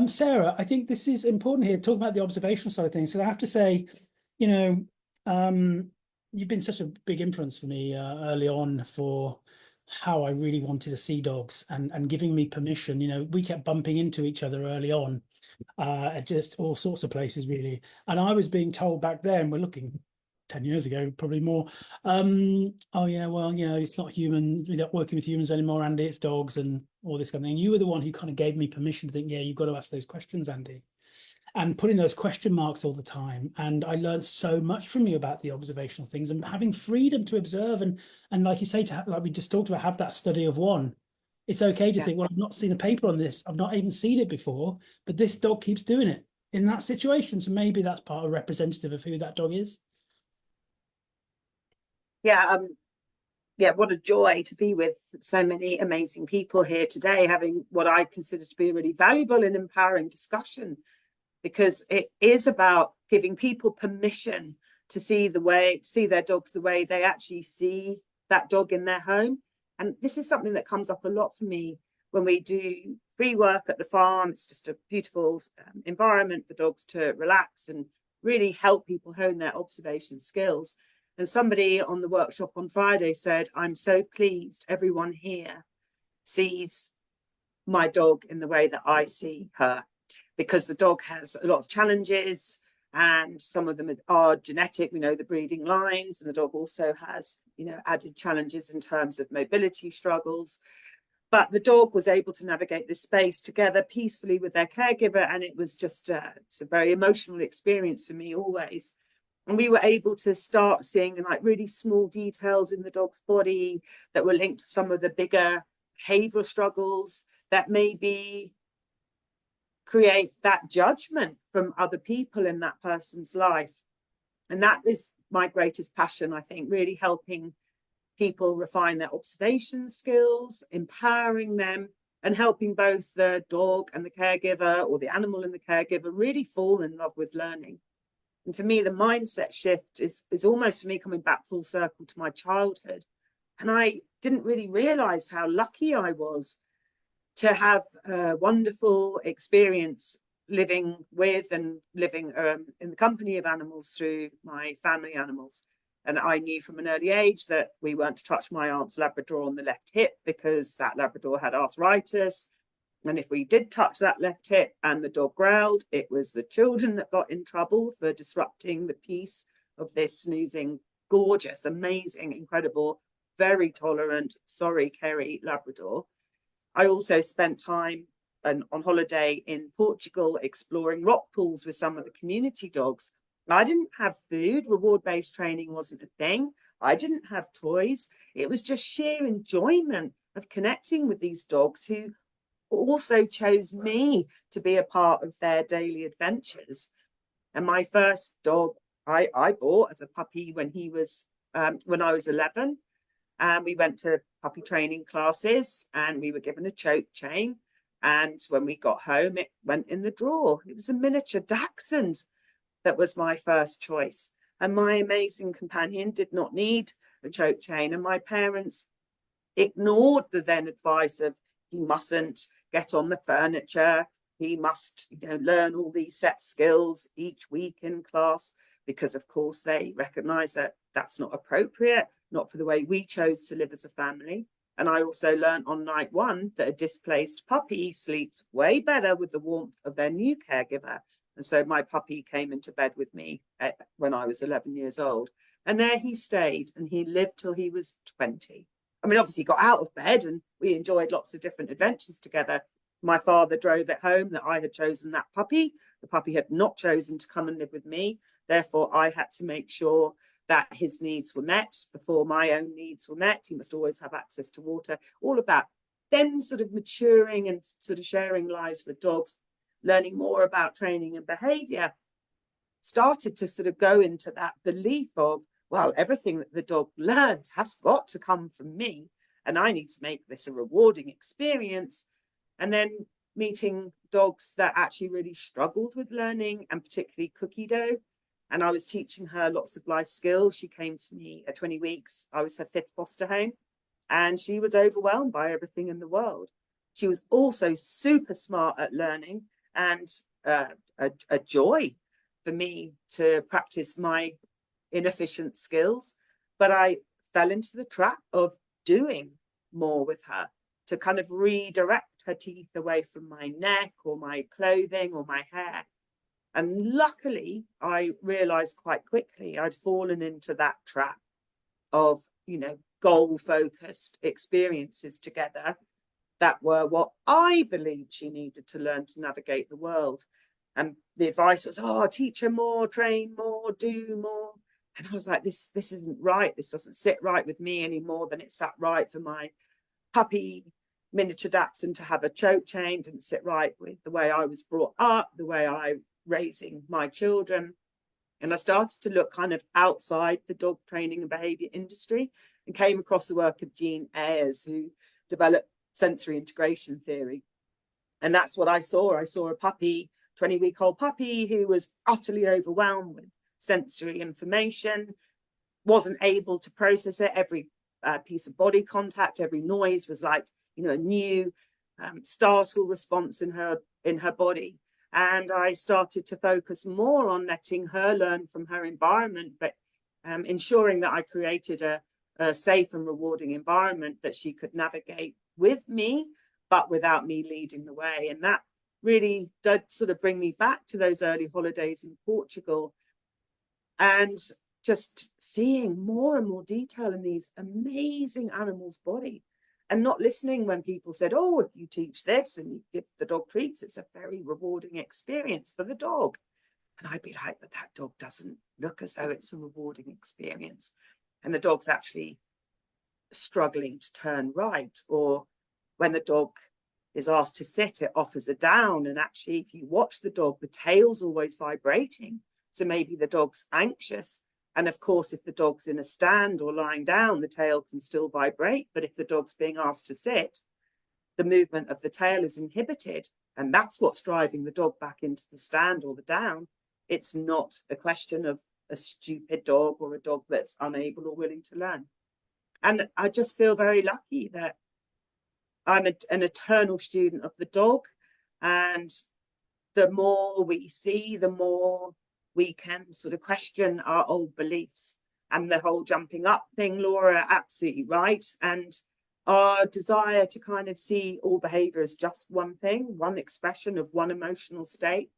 Sarah, I think this is important here, talking about the observational side of things. So I have to say, you know, you've been such a big influence for me early on for how I really wanted to see dogs and giving me permission. We kept bumping into each other early on at just all sorts of places, really. And I was being told back then, we're looking 10 years ago, probably more. Oh yeah, well, it's not human, we're not working with humans anymore, Andy, it's dogs and all this kind of thing. And you were the one who kind of gave me permission to think, yeah, you've got to ask those questions, Andy. And putting those question marks all the time. And I learned so much from you about the observational things and having freedom to observe and like you say, like we just talked about, have that study of one. It's okay to Yeah. think, well, I've not seen a paper on this. I've not even seen it before, but this dog keeps doing it in that situation. So maybe that's part of representative of who that dog is. Yeah, yeah, what a joy to be with so many amazing people here today, having what I consider to be a really valuable and empowering discussion, because it is about giving people permission to see their dogs the way they actually see that dog in their home. And this is something that comes up a lot for me when we do free work at the farm. It's just a beautiful environment for dogs to relax and really help people hone their observation skills. And somebody on the workshop on Friday said, I'm so pleased everyone here sees my dog in the way that I see her, because the dog has a lot of challenges and some of them are genetic. We know the breeding lines, and the dog also has, added challenges in terms of mobility struggles. But the dog was able to navigate this space together peacefully with their caregiver. And it was just, it's a very emotional experience for me always. And we were able to start seeing like really small details in the dog's body that were linked to some of the bigger behavioral struggles that maybe create that judgment from other people in that person's life. And that is my greatest passion, I think, really helping people refine their observation skills, empowering them, and helping both the dog and the caregiver, or the animal and the caregiver, really fall in love with learning. And for me, the mindset shift is almost, for me, coming back full circle to my childhood. And I didn't really realize how lucky I was to have a wonderful experience living with and living in the company of animals through my family animals. And I knew from an early age that we weren't to touch my aunt's Labrador on the left hip because that Labrador had arthritis. And if we did touch that left hip and the dog growled, it was the children that got in trouble for disrupting the peace of this snoozing, gorgeous, amazing, incredible, very tolerant, sorry, Kerry Labrador. I also spent time on holiday in Portugal exploring rock pools with some of the community dogs. I didn't have food. Reward-based training wasn't a thing. I didn't have toys. It was just sheer enjoyment of connecting with these dogs who also chose me to be a part of their daily adventures. And my first dog I bought as a puppy when I was 11. And we went to puppy training classes and we were given a choke chain. And when we got home, it went in the drawer. It was a miniature Dachshund that was my first choice. And my amazing companion did not need a choke chain. And my parents ignored the then advice of he mustn't get on the furniture. He must, learn all these set skills each week in class, because of course they recognize that that's not appropriate, not for the way we chose to live as a family. And I also learned on night one that a displaced puppy sleeps way better with the warmth of their new caregiver. And so my puppy came into bed with me when I was 11 years old. And there he stayed, and he lived till he was 20. I mean, obviously, he got out of bed and we enjoyed lots of different adventures together. My father drove it home that I had chosen that puppy. The puppy had not chosen to come and live with me. Therefore, I had to make sure that his needs were met before my own needs were met. He must always have access to water, all of that. Then sort of maturing and sort of sharing lives with dogs, learning more about training and behaviour, started to sort of go into that belief of, well, everything that the dog learns has got to come from me, and I need to make this a rewarding experience. And then meeting dogs that actually really struggled with learning, and particularly Cookie Dough. And I was teaching her lots of life skills. She came to me at 20 weeks. I was her 5th foster home, and she was overwhelmed by everything in the world. She was also super smart at learning, and a joy for me to practice my inefficient skills. But I fell into the trap of doing more with her, to kind of redirect her teeth away from my neck or my clothing or my hair. And luckily, I realized quite quickly I'd fallen into that trap of, you know, goal-focused experiences together that were what I believed she needed to learn to navigate the world. And the advice was, oh, teach her more, train more, do more. And I was like, this isn't right. This doesn't sit right with me any more than it sat right for my puppy miniature Datsun to have a choke chain. Didn't sit right with the way I was brought up, the way I raising my children. And I started to look kind of outside the dog training and behaviour industry and came across the work of Jean Ayers, who developed sensory integration theory. And that's what I saw. I saw a puppy, 20-week-old puppy, who was utterly overwhelmed with sensory information, wasn't able to process it. Every piece of body contact, every noise was like, you know, a new startle response in her body. And I started to focus more on letting her learn from her environment, but ensuring that I created a safe and rewarding environment that she could navigate with me, but without me leading the way. And that really did sort of bring me back to those early holidays in Portugal, and just seeing more and more detail in these amazing animals' body, and not listening when people said, oh, if you teach this and you give the dog treats, it's a very rewarding experience for the dog. And I'd be like, but that dog doesn't look as though it's a rewarding experience. And the dog's actually struggling to turn right. Or when the dog is asked to sit, it offers a down. And actually, if you watch the dog, the tail's always vibrating. So maybe the dog's anxious. And of course, if the dog's in a stand or lying down, the tail can still vibrate. But if the dog's being asked to sit, the movement of the tail is inhibited. And that's what's driving the dog back into the stand or the down. It's not a question of a stupid dog or a dog that's unable or willing to learn. And I just feel very lucky that I'm an eternal student of the dog. And the more we see, the more we can sort of question our old beliefs. And the whole jumping up thing, Laura, absolutely right. And our desire to kind of see all behaviour as just one thing, one expression of one emotional state,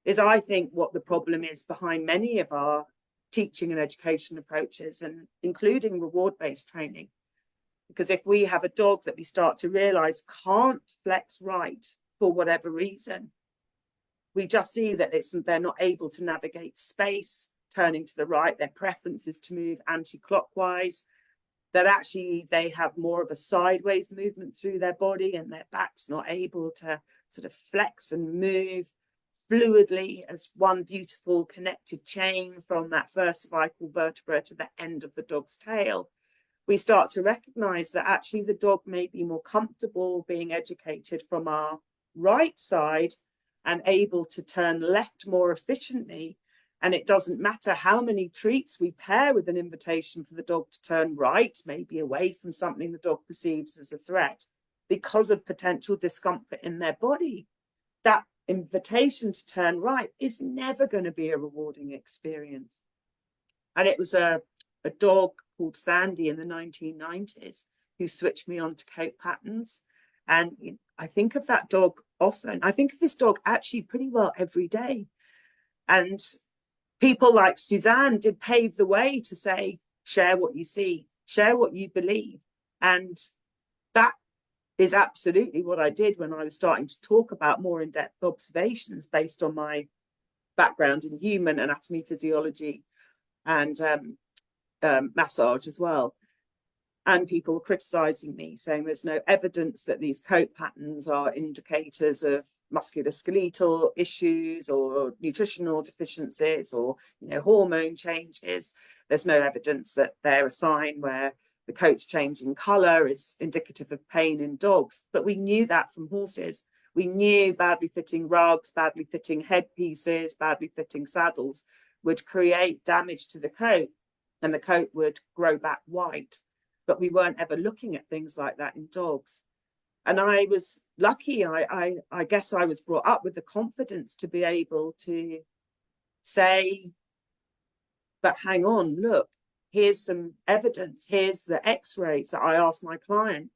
is, I think, what the problem is behind many of our teaching and education approaches, and including reward-based training. Because if we have a dog that we start to realise can't flex right for whatever reason, we just see that they're not able to navigate space, turning to the right, their preference is to move anti-clockwise, that actually they have more of a sideways movement through their body and their back's not able to sort of flex and move fluidly as one beautiful connected chain from that first cervical vertebra to the end of the dog's tail. We start to recognize that actually the dog may be more comfortable being educated from our right side and able to turn left more efficiently. And it doesn't matter how many treats we pair with an invitation for the dog to turn right, maybe away from something the dog perceives as a threat, because of potential discomfort in their body. That invitation to turn right is never going to be a rewarding experience. And it was a dog called Sandy in the 1990s who switched me on to coat patterns. And I think of that dog often. I think of this dog actually pretty well every day. And people like Suzanne did pave the way to say, share what you see, share what you believe. And that is absolutely what I did when I was starting to talk about more in-depth observations based on my background in human anatomy, physiology, and massage as well. And people were criticizing me, saying there's no evidence that these coat patterns are indicators of musculoskeletal issues or nutritional deficiencies or, hormone changes. There's no evidence that they're a sign where the coat's changing color is indicative of pain in dogs. But we knew that from horses. We knew badly fitting rugs, badly fitting headpieces, badly fitting saddles would create damage to the coat, and the coat would grow back white. But we weren't ever looking at things like that in dogs. And I was lucky. I guess I was brought up with the confidence to be able to say, but hang on, look, here's some evidence. Here's the x-rays that I asked my client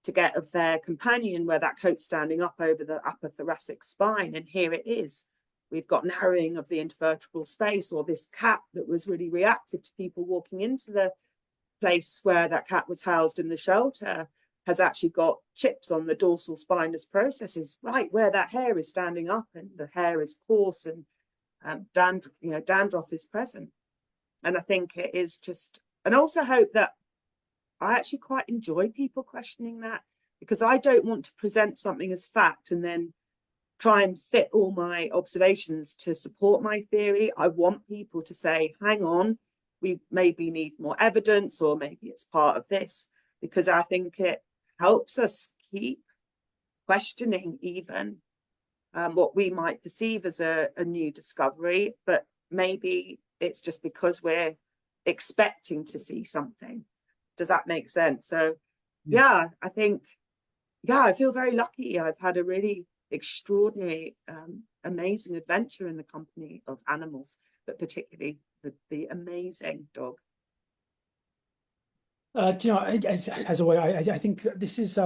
to get of their companion, where that coat's standing up over the upper thoracic spine. And here it is. We've got narrowing of the intervertebral space, or this cat that was really reactive to people walking into the place where that cat was housed in the shelter has actually got chips on the dorsal spinous processes, right where that hair is standing up, and the hair is coarse, and dandruff is present. And I think it is just, and I also hope that I actually quite enjoy people questioning that, because I don't want to present something as fact and then try and fit all my observations to support my theory. I want people to say, hang on, we maybe need more evidence, or maybe it's part of this, because I think it helps us keep questioning even what we might perceive as a new discovery, but maybe it's just because we're expecting to see something. Does that make sense? So yeah, I think, yeah, I feel very lucky. I've had a really extraordinary, amazing adventure in the company of animals, but particularly the amazing dog. Do you know, as always, I think that this is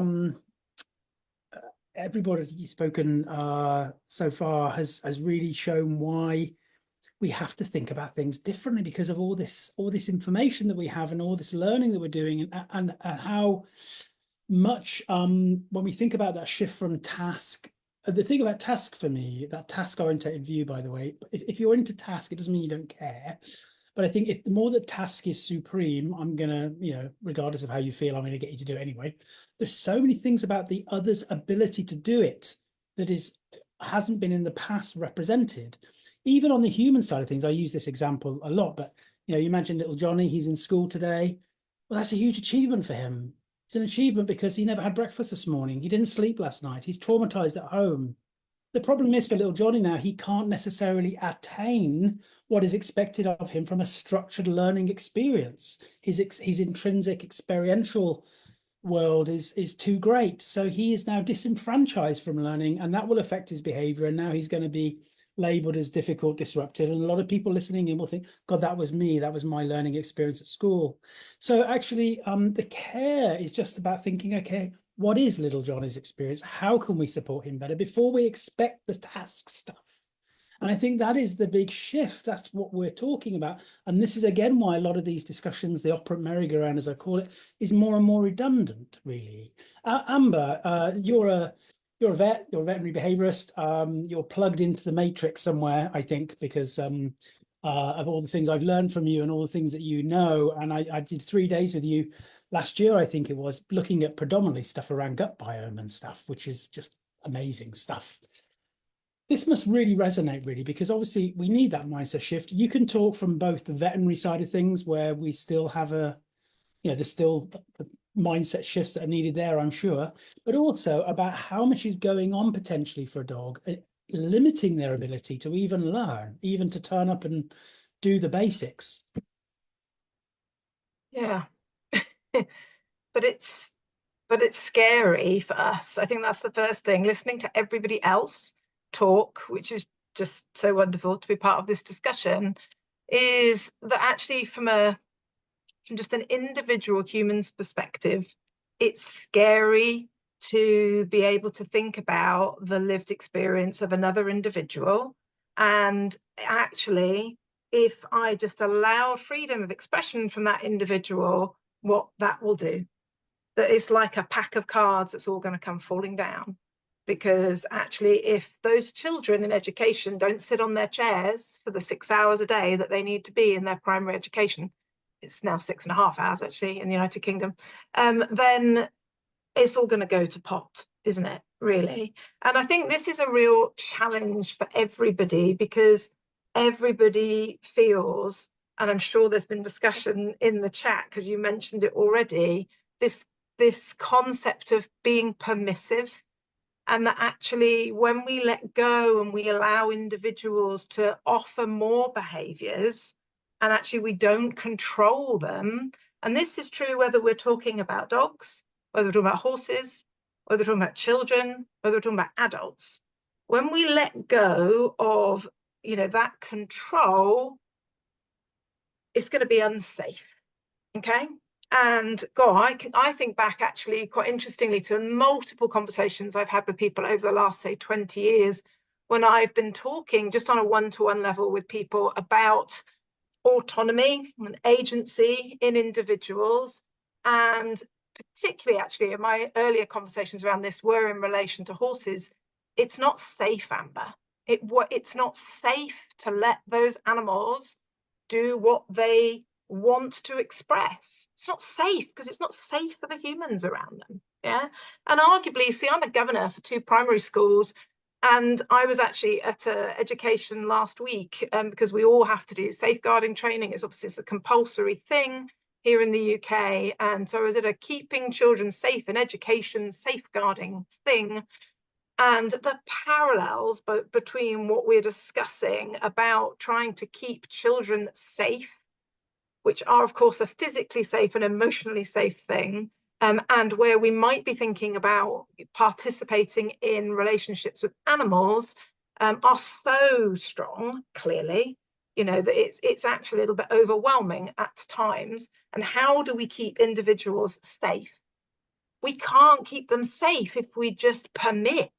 everybody who's spoken so far has really shown why we have to think about things differently, because of all this information that we have and all this learning that we're doing, and how much when we think about that shift from task. The thing about task for me, that task orientated view, by the way, if you're into task, it doesn't mean you don't care. But I think if the more that task is supreme, I'm gonna, regardless of how you feel, I'm gonna get you to do it anyway. There's so many things about the other's ability to do it that hasn't been in the past represented. Even on the human side of things, I use this example a lot, but you imagine little Johnny, he's in school today. Well, that's a huge achievement for him. It's an achievement because he never had breakfast this morning. He didn't sleep last night. He's traumatized at home. The problem is for little Johnny now, he can't necessarily attain what is expected of him from a structured learning experience. His intrinsic experiential world is too great. So he is now disenfranchised from learning, and that will affect his behavior. And now he's going to be labeled as difficult, disrupted. And a lot of people listening in will think, God, that was me. That was my learning experience at school. So actually, the care is just about thinking, okay, what is little Johnny's experience? How can we support him better before we expect the task stuff? And I think that is the big shift. That's what we're talking about. And this is, again, why a lot of these discussions, the operant merry-go-round, as I call it, is more and more redundant, really. Amber, you're a vet, you're a veterinary behaviorist. You're plugged into the matrix somewhere, I think, because of all the things I've learned from you and all the things that you know. And I did 3 days with you last year, I think it was, looking at predominantly stuff around gut biome and stuff, which is just amazing stuff. This must really resonate, really, because obviously we need that mindset shift. You can talk from both the veterinary side of things, where we still have there's still the mindset shifts that are needed there, I'm sure, but also about how much is going on potentially for a dog, limiting their ability to even learn, even to turn up and do the basics. Yeah. but it's scary for us. I think that's the first thing, listening to everybody else talk, which is just so wonderful to be part of this discussion, is that actually from just an individual human's perspective, it's scary to be able to think about the lived experience of another individual. And actually, if I just allow freedom of expression from that individual, what that will do, that it's like a pack of cards that's all going to come falling down. Because actually, if those children in education don't sit on their chairs for the 6 hours a day that they need to be in their primary education, it's now 6.5 hours actually in the United Kingdom, then it's all going to go to pot, isn't it, really? And I think this is a real challenge for everybody, because everybody feels, and I'm sure there's been discussion in the chat because you mentioned it already, this concept of being permissive, and that actually when we let go and we allow individuals to offer more behaviours, and actually we don't control them, and this is true whether we're talking about dogs, whether we're talking about horses, whether we're talking about children, whether we're talking about adults, when we let go of, you know, that control, it's going to be unsafe. Okay. And I think back actually quite interestingly to multiple conversations I've had with people over the last, say, 20 years, when I've been talking just on a one-to-one level with people about autonomy and agency in individuals. And particularly actually in my earlier conversations around this were in relation to horses. It's not safe, Amber. It's not safe to let those animals do what they want to express. It's not safe because it's not safe for the humans around them. Yeah. And arguably, see, I'm a governor for 2 primary schools, and I was actually at education last week because we all have to do safeguarding training. It's obviously a compulsory thing here in the UK. And so I was at a keeping children safe in education safeguarding thing. And the parallels between what we're discussing about trying to keep children safe, which are, of course, a physically safe and emotionally safe thing, and where we might be thinking about participating in relationships with animals, are so strong, clearly, you know, that it's actually a little bit overwhelming at times. And how do we keep individuals safe? We can't keep them safe if we just permit.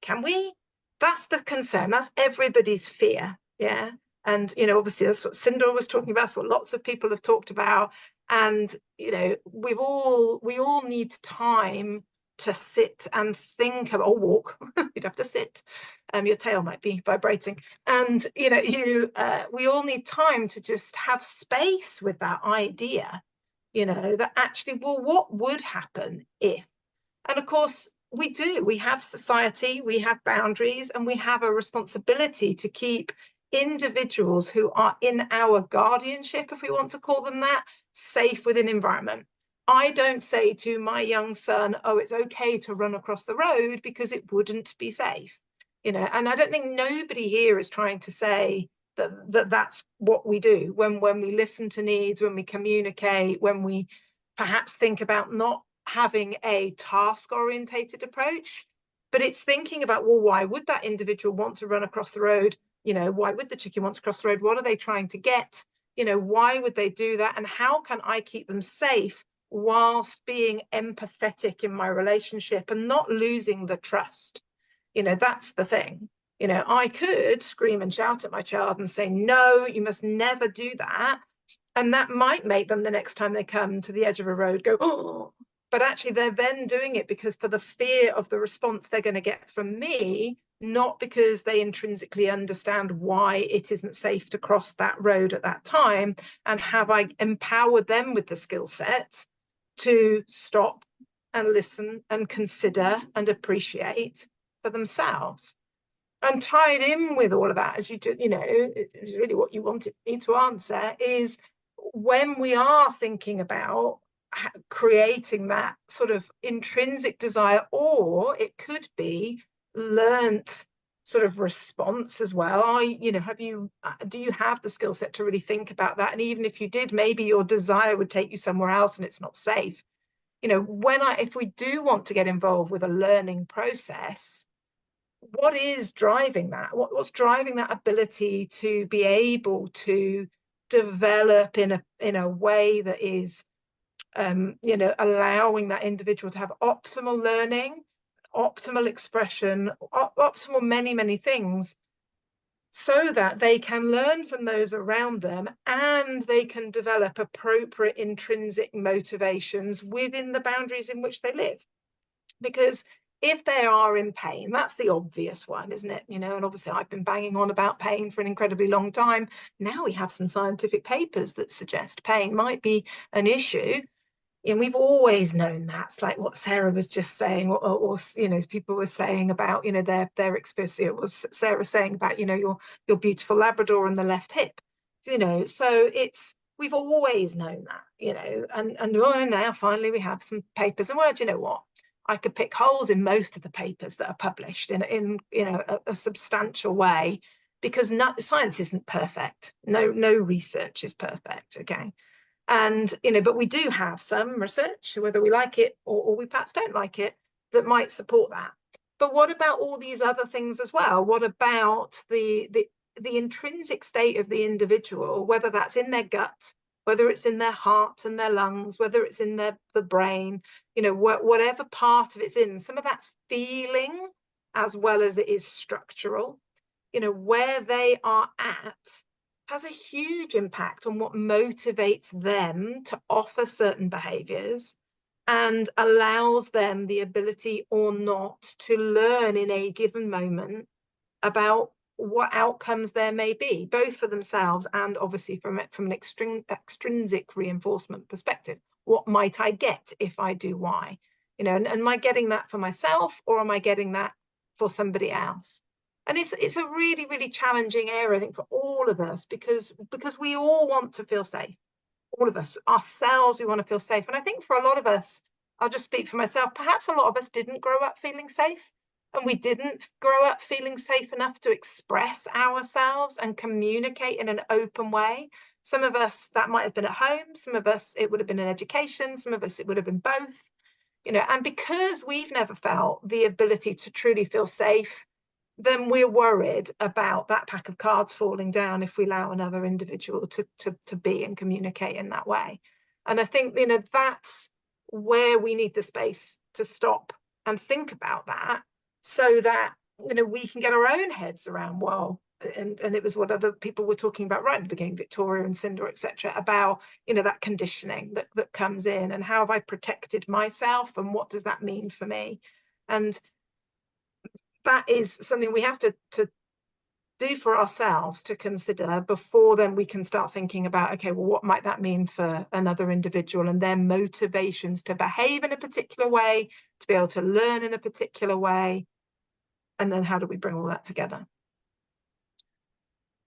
Can we? That's the concern. That's everybody's fear. Yeah. And, you know, obviously that's what Sindhoor was talking about. That's what lots of people have talked about. And, you know, we all need time to sit and think about, or walk. You'd have to sit. Your tail might be vibrating. And, you know, we all need time to just have space with that idea, you know, that actually, well, what would happen if? And of course, we have society, we have boundaries, and we have a responsibility to keep individuals who are in our guardianship, if we want to call them that, safe within environment. I don't say to my young son, oh, it's okay to run across the road because it wouldn't be safe, you know. And I don't think nobody here is trying to say that that's what we do when we listen to needs, when we communicate, when we perhaps think about not having a task-orientated approach, but it's thinking about, well, why would that individual want to run across the road? You know, why would the chicken want to cross the road? What are they trying to get? You know, why would they do that? And how can I keep them safe whilst being empathetic in my relationship and not losing the trust? You know, that's the thing. You know, I could scream and shout at my child and say, no, you must never do that. And that might make them, the next time they come to the edge of a road, go, oh. But actually, they're then doing it because for the fear of the response they're going to get from me, not because they intrinsically understand why it isn't safe to cross that road at that time. And have I empowered them with the skill set to stop and listen and consider and appreciate for themselves? And tied in with all of that, as you do, you know, it's really what you wanted me to answer, is when we are thinking about creating that sort of intrinsic desire, or it could be learnt sort of response as well. You know, do you have the skill set to really think about that? And even if you did, maybe your desire would take you somewhere else and it's not safe. You know, if we do want to get involved with a learning process, what is driving that? What's driving that ability to be able to develop in a way that is you know, allowing that individual to have optimal learning, optimal expression, optimal many things, so that they can learn from those around them and they can develop appropriate intrinsic motivations within the boundaries in which they live. Because if they are in pain, that's the obvious one, isn't it? You know, and obviously I've been banging on about pain for an incredibly long time. Now we have some scientific papers that suggest pain might be an issue. And we've always known that. It's like what Sarah was just saying, or you know, people were saying about, you know, their experience. It was Sarah saying about, you know, your beautiful Labrador on the left hip, you know. So we've always known that, you know, and now finally we have some papers. And well, do you know what? I could pick holes in most of the papers that are published in you know, a substantial way, because science isn't perfect. No research is perfect. Okay. And, you know, but we do have some research, whether we like it or we perhaps don't like it, that might support that. But what about all these other things as well? What about the intrinsic state of the individual, whether that's in their gut, whether it's in their heart and their lungs, whether it's in the brain, you know, whatever part of it's in, some of that's feeling as well as it is structural. You know, where they are at has a huge impact on what motivates them to offer certain behaviours and allows them the ability or not to learn in a given moment about what outcomes there may be, both for themselves and obviously from an extrinsic reinforcement perspective. What might I get if I do Y? You know, and am I getting that for myself, or am I getting that for somebody else? And it's a really, really challenging area, I think, for all of us, because we all want to feel safe. All of us, ourselves, we want to feel safe. And I think for a lot of us, I'll just speak for myself, perhaps a lot of us didn't grow up feeling safe. And we didn't grow up feeling safe enough to express ourselves and communicate in an open way. Some of us, that might have been at home. Some of us, it would have been in education. Some of us, it would have been both. You know, and because we've never felt the ability to truly feel safe, then we're worried about that pack of cards falling down if we allow another individual to be and communicate in that way. And I think, you know, that's where we need the space to stop and think about that, so that, you know, we can get our own heads around, well, and it was what other people were talking about right at the beginning, Victoria and Sindhoor, etc., about, you know, that conditioning that comes in, and how have I protected myself, and what does that mean for me? And that is something we have to do for ourselves, to consider before then we can start thinking about, okay, well, what might that mean for another individual and their motivations to behave in a particular way, to be able to learn in a particular way, and then how do we bring all that together?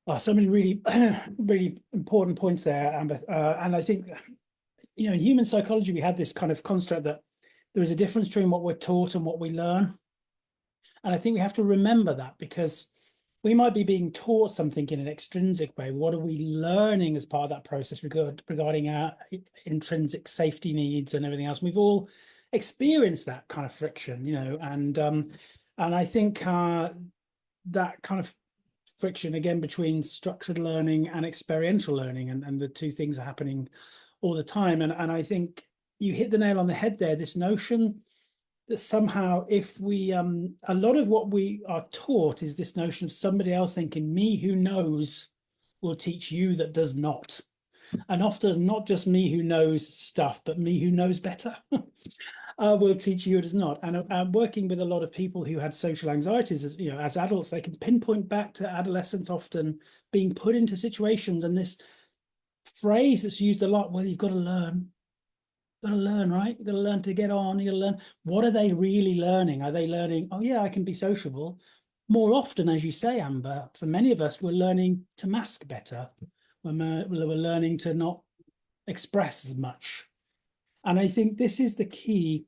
Oh, so many really, really important points there, Amber. And I think, you know, in human psychology, we had this kind of construct that there is a difference between what we're taught and what we learn. And I think we have to remember that, because we might be being taught something in an extrinsic way. What are we learning as part of that process regarding our intrinsic safety needs and everything else? We've all experienced that kind of friction, you know, and I think that kind of friction, again, between structured learning and experiential learning, and the two things are happening all the time. And I think you hit the nail on the head there, this notion that somehow, if we a lot of what we are taught is this notion of somebody else thinking, me who knows will teach you that does not. And often not just me who knows stuff, but me who knows better will teach you it does not. And working with a lot of people who had social anxieties, as you know, as adults, they can pinpoint back to adolescence, often being put into situations, and this phrase that's used a lot, well, you've got to learn. Got to learn, right? You've got to learn to get on. You got to learn. What are they really learning? Are they learning, oh yeah, I can be sociable? More often, as you say, Amber, for many of us, we're learning to mask better. We're learning to not express as much. And I think this is the key.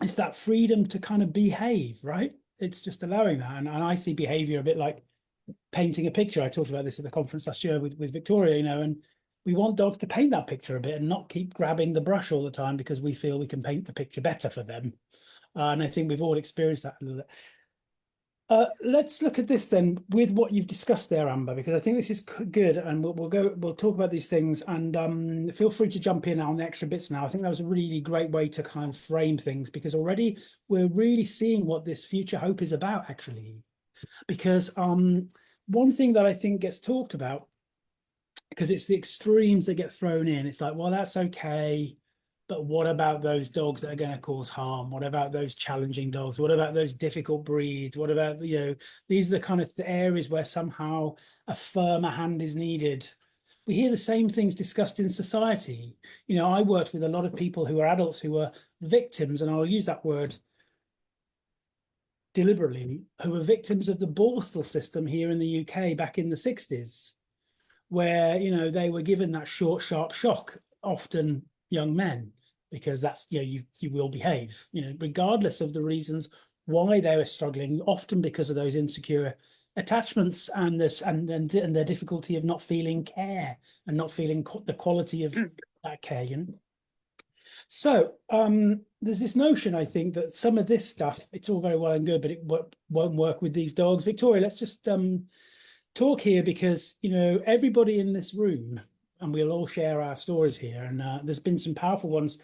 It's that freedom to kind of behave, right? It's just allowing that. And I see behavior a bit like painting a picture. I talked about this at the conference last year with Victoria, you know, and we want dogs to paint that picture a bit and not keep grabbing the brush all the time because we feel we can paint the picture better for them. And I think we've all experienced that a little bit. Let's look at this then with what you've discussed there, Amber, because I think this is good, and we'll talk about these things, and feel free to jump in on the extra bits now. I think that was a really great way to kind of frame things, because already we're really seeing what this future hope is about, actually. Because one thing that I think gets talked about, because it's the extremes that get thrown in. It's like, well, that's okay, but what about those dogs that are going to cause harm? What about those challenging dogs? What about those difficult breeds? What about, you know, these are the kind of areas where somehow a firmer hand is needed. We hear the same things discussed in society. You know, I worked with a lot of people who are adults who were victims, and I'll use that word deliberately, who were victims of the Borstal system here in the UK back in the 60s. Where, you know, they were given that short, sharp shock, often young men, because that's, you know, you will behave, you know, regardless of the reasons why they were struggling, often because of those insecure attachments and their difficulty of not feeling care and not feeling the quality of that care, you know. So there's this notion, I think, that some of this stuff, it's all very well and good, but it won't work with these dogs. Victoria, let's just talk here, because, you know, everybody in this room, and we'll all share our stories here, and there's been some powerful ones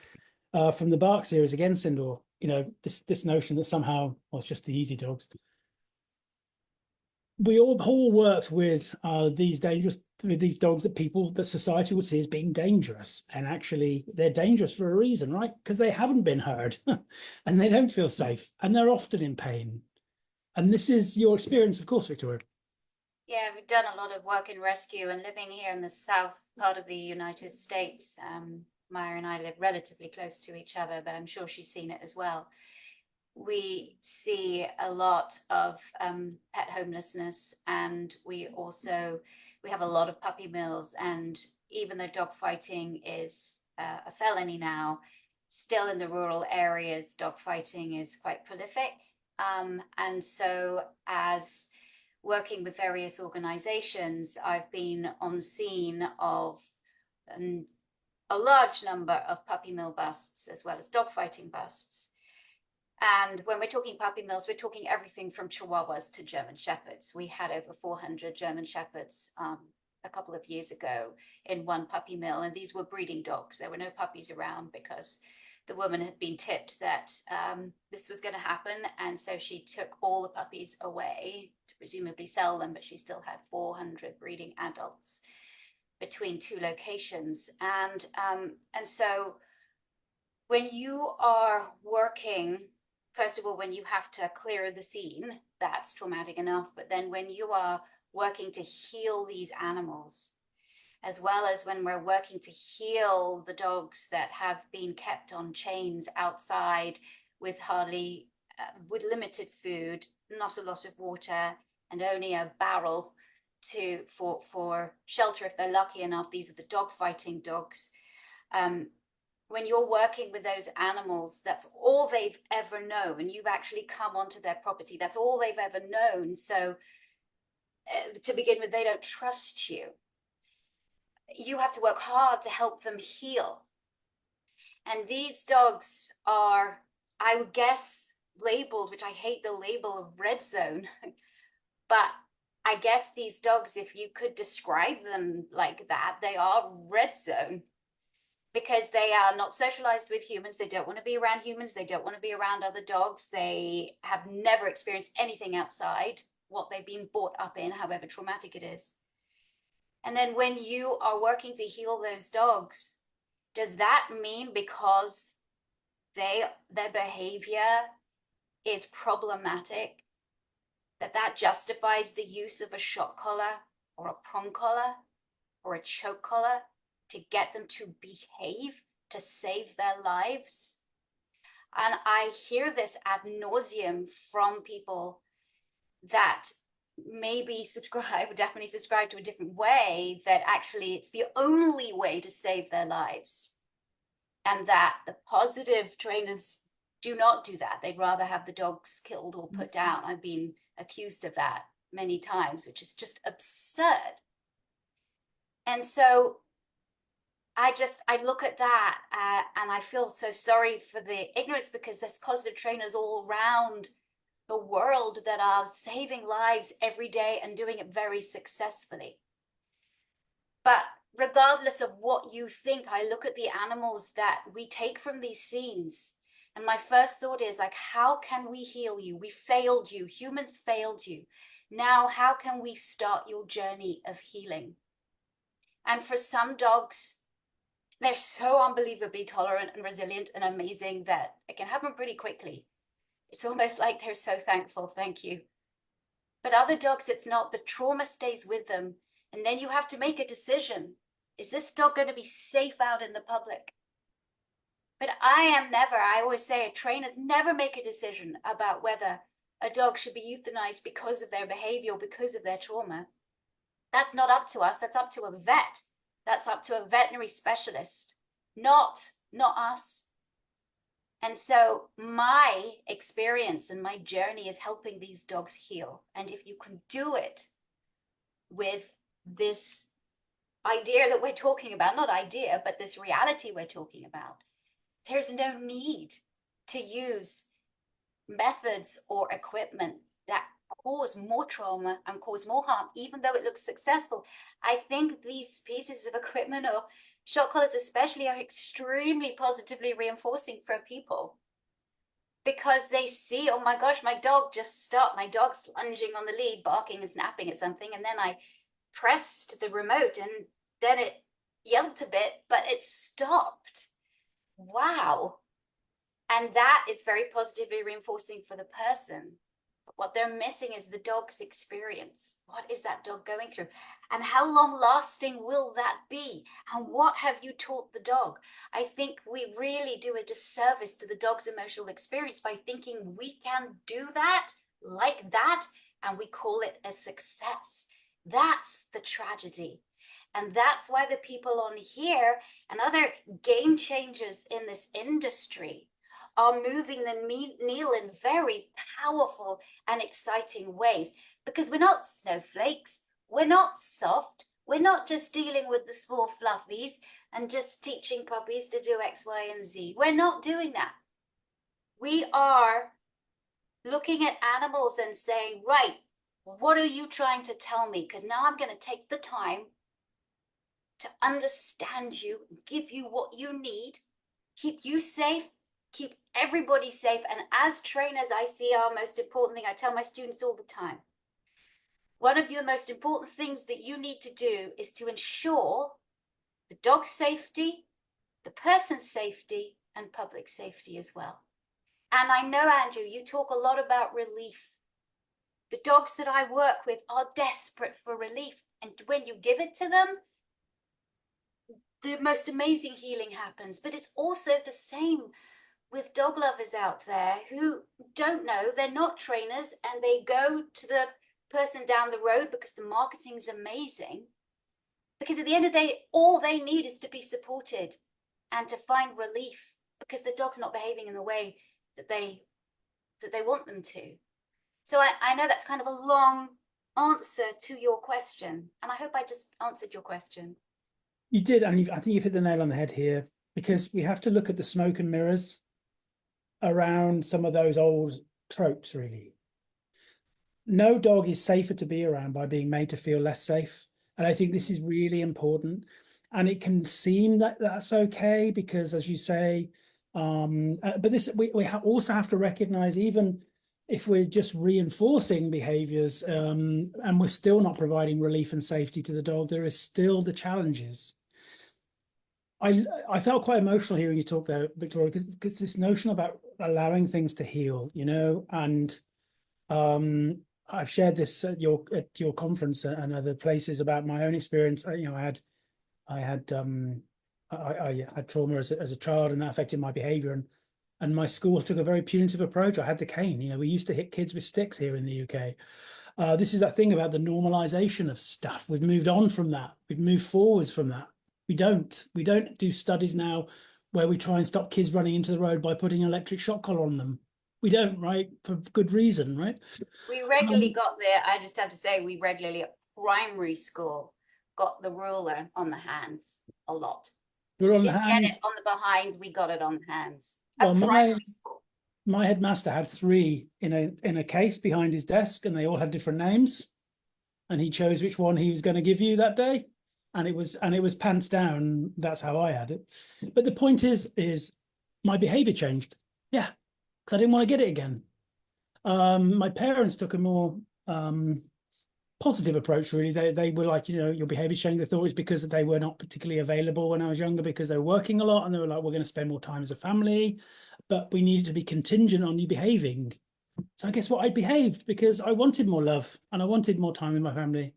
from the Bark series again, Sindhoor. You know, this notion that somehow, well, it's just the easy dogs. We all worked with these dogs that society would see as being dangerous, and actually they're dangerous for a reason, right? Because they haven't been heard and they don't feel safe, and they're often in pain. And this is your experience, of course, Victoria. Yeah, we've done a lot of work in rescue, and living here in the south part of the United States. Maia and I live relatively close to each other, but I'm sure she's seen it as well. We see a lot of pet homelessness, and we have a lot of puppy mills. And even though dog fighting is a felony now, still in the rural areas, dog fighting is quite prolific. And so, as working with various organizations, I've been on scene of a large number of puppy mill busts as well as dog fighting busts. And when we're talking puppy mills, we're talking everything from Chihuahuas to German Shepherds. We had over 400 German Shepherds a couple of years ago in one puppy mill, and these were breeding dogs. There were no puppies around because the woman had been tipped that this was going to happen, and so she took all the puppies away to presumably sell them, but she still had 400 breeding adults between two locations. And so when you are working, first of all, when you have to clear the scene, that's traumatic enough. But then when you are working to heal these animals, as well as when we're working to heal the dogs that have been kept on chains outside with with limited food, not a lot of water, and only a barrel for shelter if they're lucky enough. These are the dog fighting dogs. When you're working with those animals, that's all they've ever known, and you've actually come onto their property. That's all they've ever known. So to begin with, they don't trust you. You have to work hard to help them heal. And these dogs are, I would guess, labeled, which I hate the label of red zone, but I guess these dogs, if you could describe them like that, they are red zone, because they are not socialized with humans. They don't want to be around humans. They don't want to be around other dogs. They have never experienced anything outside what they've been brought up in, however traumatic it is. And then when you are working to heal those dogs, does that mean because their behavior is problematic, that justifies the use of a shock collar or a prong collar or a choke collar to get them to behave, to save their lives? And I hear this ad nauseum from people that maybe definitely subscribe to a different way, that actually it's the only way to save their lives, and that the positive trainers do not do that. They'd rather have the dogs killed or put down. I've been accused of that many times, which is just absurd. And so I look at that and I feel so sorry for the ignorance, because there's positive trainers all around the world that are saving lives every day and doing it very successfully. But regardless of what you think, I look at the animals that we take from these scenes, and my first thought is, like, how can we heal you? We failed you. Humans failed you. Now, how can we start your journey of healing? And for some dogs, they're so unbelievably tolerant and resilient and amazing that it can happen pretty quickly. It's almost like they're so thankful, thank you. But other dogs, it's not. The trauma stays with them. And then you have to make a decision. Is this dog going to be safe out in the public? But I always say, trainers never make a decision about whether a dog should be euthanized because of their behavior or because of their trauma. That's not up to us. That's up to a vet. That's up to a veterinary specialist, not us. And so my experience and my journey is helping these dogs heal. And if you can do it with this idea that we're talking about, not idea, but this reality we're talking about, there's no need to use methods or equipment that cause more trauma and cause more harm, even though it looks successful. I think these pieces of equipment, or shock collars especially, are extremely positively reinforcing for people, because they see, oh my gosh, my dog just stopped. My dog's lunging on the lead, barking and snapping at something, and then I pressed the remote and then it yelped a bit, but it stopped. Wow. And that is very positively reinforcing for the person. But what they're missing is the dog's experience. What is that dog going through? And how long lasting will that be? And what have you taught the dog? I think we really do a disservice to the dog's emotional experience by thinking we can do that like that, and we call it a success. That's the tragedy. And that's why the people on here and other game changers in this industry are moving the needle in very powerful and exciting ways, because we're not snowflakes, we're not soft, we're not just dealing with the small fluffies and just teaching puppies to do X, Y, and Z. We're not doing that. We are looking at animals and saying, right, what are you trying to tell me? Because now I'm going to take the time to understand you, give you what you need, keep you safe, keep everybody safe. And as trainers, I see our most important thing. I tell my students all the time, one of the most important things that you need to do is to ensure the dog's safety, the person's safety, and public safety as well. And I know, Andrew, you talk a lot about relief. The dogs that I work with are desperate for relief. And when you give it to them, the most amazing healing happens. But it's also the same with dog lovers out there who don't know, they're not trainers, and they go to the person down the road because the marketing is amazing. Because at the end of the day, all they need is to be supported and to find relief, because the dog's not behaving in the way that they want them to. So I know that's kind of a long answer to your question, and I hope I just answered your question. You did, and I think you've hit the nail on the head here, because we have to look at the smoke and mirrors around some of those old tropes, really. No dog is safer to be around by being made to feel less safe. And I think this is really important. And it can seem that that's okay because, as you say, but this we also have to recognize, even if we're just reinforcing behaviors and we're still not providing relief and safety to the dog, there is still the challenges. I felt quite emotional hearing you talk there, Victoria, because this notion about allowing things to heal, you know, and I've shared this at your conference and other places about my own experience. You know, I had trauma as a child, and that affected my behaviour. And my school took a very punitive approach. I had the cane. You know, we used to hit kids with sticks here in the UK. This is that thing about the normalisation of stuff. We've moved on from that. We've moved forwards from that. We don't do studies now where we try and stop kids running into the road by putting an electric shock collar on them. We don't, right? For good reason, right? We regularly got there. I just have to say, we regularly at primary school got the ruler on the hands a lot. We're on the Didn't hands. get it on the behind. We got it on the hands. Well, At primary school. My headmaster had 3 in a case behind his desk, and they all had different names. And he chose which one he was going to give you that day. And it was pants down. That's how I had it. But the point is my behavior changed. Yeah, because I didn't want to get it again. My parents took a more positive approach, really. They were like, you know, your behavior changed. They thought it was because they were not particularly available when I was younger, because they were working a lot, and they were like, we're going to spend more time as a family, but we needed to be contingent on you behaving. So I guess what I behaved because I wanted more love and I wanted more time with my family.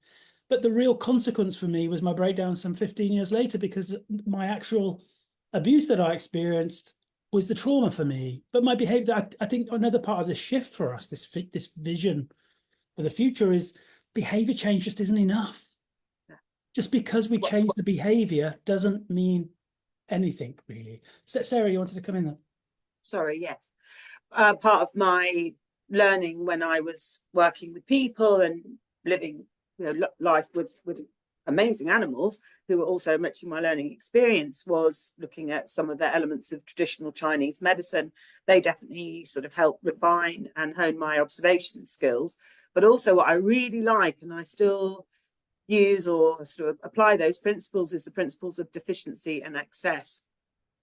But the real consequence for me was my breakdown some 15 years later, because my actual abuse that I experienced was the trauma for me. But my behavior, I think another part of the shift for us, this vision for the future, is behavior change just isn't enough. Just because we change the behavior doesn't mean anything, really. So, Sarah, you wanted to come in there? Sorry, yes. Part of my learning when I was working with people and living, you know, life with amazing animals who were also enriching my learning experience was looking at some of the elements of traditional Chinese medicine. They definitely sort of helped refine and hone my observation skills. But also what I really like, and I still use or sort of apply those principles, is the principles of deficiency and excess.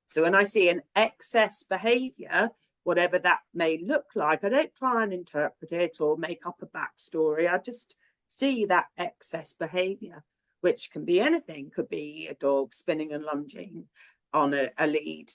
So when I see an excess behaviour, whatever that may look like, I don't try and interpret it or make up a backstory. I just see that excess behaviour, which can be anything. Could be a dog spinning and lunging on a lead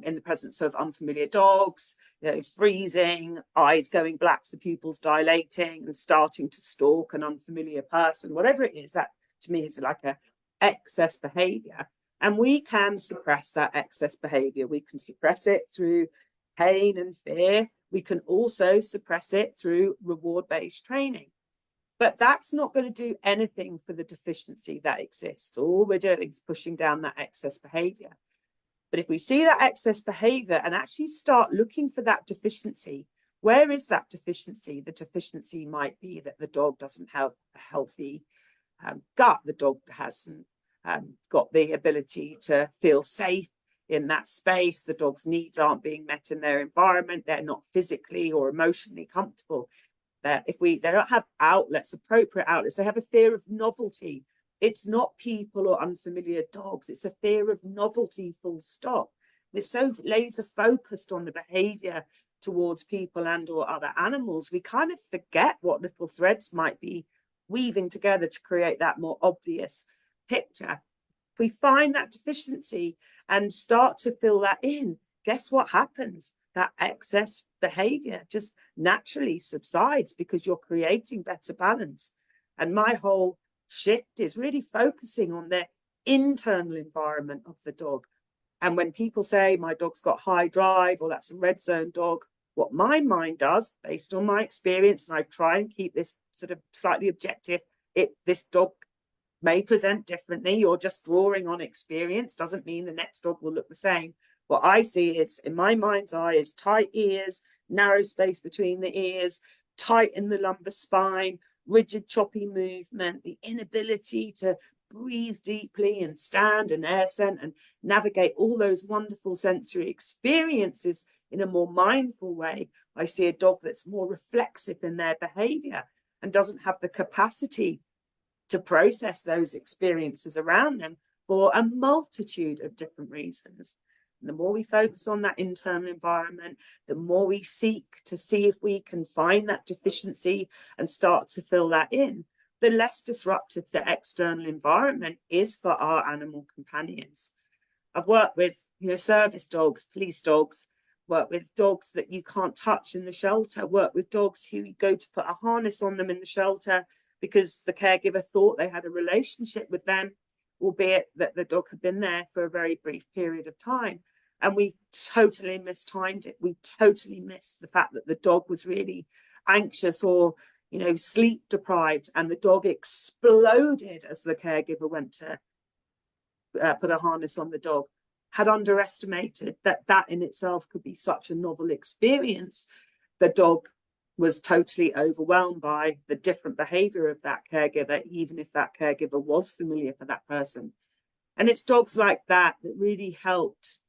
in the presence of unfamiliar dogs, you know, freezing, eyes going black, the pupils dilating and starting to stalk an unfamiliar person. Whatever it is, that to me is like a excess behaviour. And we can suppress that excess behaviour. We can suppress it through pain and fear. We can also suppress it through reward-based training. But that's not going to do anything for the deficiency that exists. All we're doing is pushing down that excess behaviour. But if we see that excess behaviour and actually start looking for that deficiency, where is that deficiency? The deficiency might be that the dog doesn't have a healthy gut. The dog hasn't got the ability to feel safe in that space. The dog's needs aren't being met in their environment. They're not physically or emotionally comfortable. If they don't have outlets, appropriate outlets, they have a fear of novelty. It's not people or unfamiliar dogs. It's a fear of novelty, full stop. It's so laser focused on the behaviour towards people and or other animals, we kind of forget what little threads might be weaving together to create that more obvious picture. If we find that deficiency and start to fill that in, guess what happens? That excess behaviour just naturally subsides because you're creating better balance. And my whole shift is really focusing on the internal environment of the dog. And when people say my dog's got high drive or that's a red zone dog, what my mind does, based on my experience, and I try and keep this sort of slightly objective, this dog may present differently. You're just drawing on experience, doesn't mean the next dog will look the same. What I see is, in my mind's eye, is tight ears, narrow space between the ears, tight in the lumbar spine, rigid choppy movement, the inability to breathe deeply and stand and air scent and navigate all those wonderful sensory experiences in a more mindful way. I see a dog that's more reflexive in their behaviour and doesn't have the capacity to process those experiences around them for a multitude of different reasons. And the more we focus on that internal environment, the more we seek to see if we can find that deficiency and start to fill that in, the less disruptive the external environment is for our animal companions. I've worked with, service dogs, police dogs, worked with dogs that you can't touch in the shelter, worked with dogs who you go to put a harness on them in the shelter because the caregiver thought they had a relationship with them, albeit that the dog had been there for a very brief period of time. And we totally mistimed it. We totally missed the fact that the dog was really anxious or, sleep deprived, and the dog exploded as the caregiver went to put a harness on the dog. Had underestimated that in itself could be such a novel experience. The dog was totally overwhelmed by the different behaviour of that caregiver, even if that caregiver was familiar for that person. And it's dogs like that that really helped,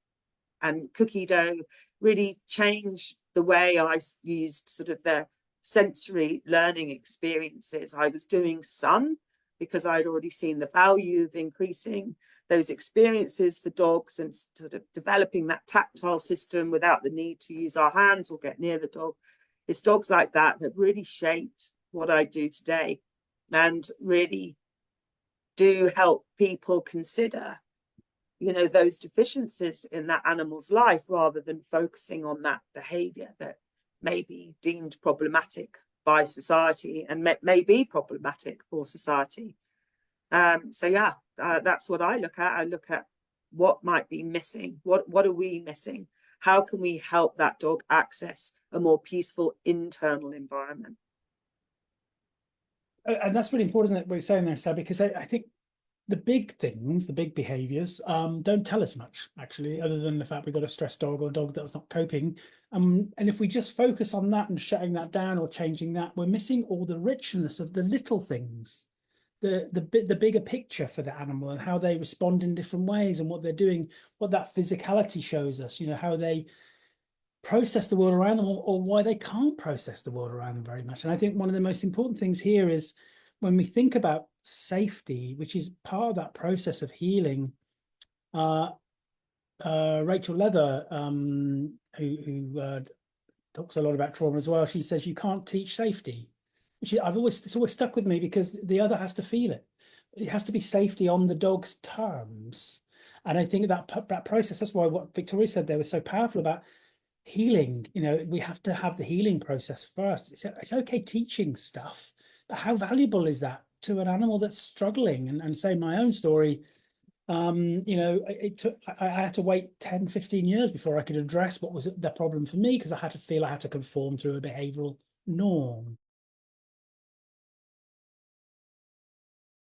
and cookie dough really changed the way I used sort of the sensory learning experiences. I was doing some because I'd already seen the value of increasing those experiences for dogs and sort of developing that tactile system without the need to use our hands or get near the dog. It's dogs like that that really shaped what I do today and really do help people consider, those deficiencies in that animal's life rather than focusing on that behaviour that may be deemed problematic by society and may be problematic for society. That's what I look at. I look at what might be missing. What are we missing? How can we help that dog access a more peaceful internal environment? And that's really important that we're saying there, Sab, because I think the big things, the big behaviours, don't tell us much, actually, other than the fact we've got a stressed dog or a dog that's not coping. And if we just focus on that and shutting that down or changing that, we're missing all the richness of the little things the bigger picture for the animal and how they respond in different ways and what they're doing, what that physicality shows us, you know, how they process the world around them, or why they can't process the world around them very much. And I think one of the most important things here is when we think about safety, which is part of that process of healing. Rachel Leather, who talks a lot about trauma as well, she says you can't teach safety, which it's always stuck with me, because the other has to feel it. It has to be safety on the dog's terms. And I think that process, that's why what Victoria said there was so powerful about healing. You know, we have to have the healing process first. It's okay teaching stuff, but how valuable is that to an animal that's struggling? And say my own story, you know, I had to wait 10, 15 years before I could address what was the problem for me, because I had to conform to a behavioral norm.